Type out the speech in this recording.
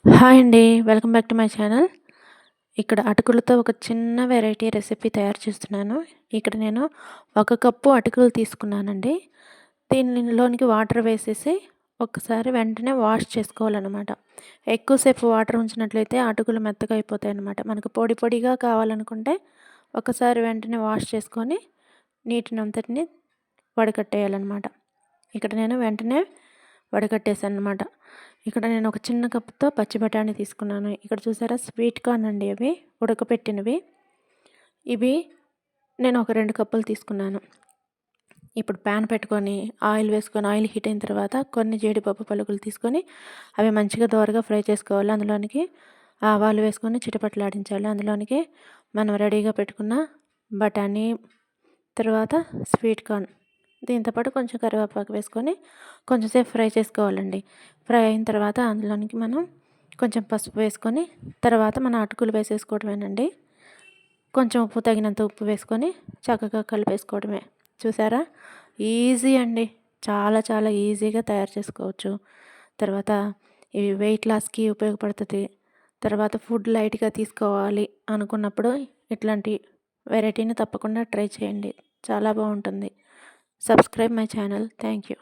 Hi అండి. Welcome back to my channel. ఇక్కడ అటుకులతో ఒక చిన్న వెరైటీ రెసిపీ తయారు చేస్తున్నాను. ఇక్కడ నేను 1 కప్పు అటుకులు తీసుకున్నానండి. దీనిలోనికి వాటర్ వేసేసి ఒక్కసారి వెంటనే వాష్ చేసుకోవాలనమాట. ఎక్కువసేపు వాటర్ ఉంచినట్లయితే అటుకులు మెత్తగా అయిపోతాయన్నమాట. మనకు పొడి పొడిగా కావాలనుకుంటే ఒకసారి వెంటనే వాష్ చేసుకొని నీటినంతటిని వడకట్టేయాలన్నమాట. ఇక్కడ నేను వెంటనే వడకట్టేసాననమాట. ఇక్కడ నేను ఒక చిన్న కప్‌తో పచ్చి బఠానీ తీసుకున్నాను. ఇక్కడ చూసారా స్వీట్ కార్న్ అండి అవి ఉడకపెట్టినవి. ఇవి నేను ఒక 2 కప్పులు తీసుకున్నాను. ఇప్పుడు ప్యాన్ పెట్టుకొని ఆయిల్ వేసుకొని ఆయిల్ హీట్ అయిన తర్వాత కొన్ని జీడిపప్పు పలుకులు తీసుకొని అవి మంచిగా దోరగా ఫ్రై చేసుకోవాలి. అందులోనికి ఆవాలు వేసుకొని చిటపటలాడించాలి. అందులోనికి మనం రెడీగా పెట్టుకున్న బఠానీ, తర్వాత స్వీట్ కార్న్, దీంతో పాటు కొంచెం కరివేపాకు వేసుకొని కొంచెం సేపు ఫ్రై చేసుకోవాలండి. ఫ్రై అయిన తర్వాత అందులోనికి మనం కొంచెం పసుపు వేసుకొని తర్వాత మన అటుకులు వేసేసుకోవడమేనండి. కొంచెం ఉప్పు తగినంత ఉప్పు వేసుకొని చక్కగా కలిపేసుకోవడమే. చూసారా, ఈజీ అండి. చాలా చాలా ఈజీగా తయారు చేసుకోవచ్చు. తర్వాత ఇవి వెయిట్ లాస్కి ఉపయోగపడుతుంది. తర్వాత ఫుడ్ లైట్గా తీసుకోవాలి అనుకున్నప్పుడు ఇట్లాంటి వెరైటీని తప్పకుండా ట్రై చేయండి. చాలా బాగుంటుంది. Subscribe my channel. Thank you.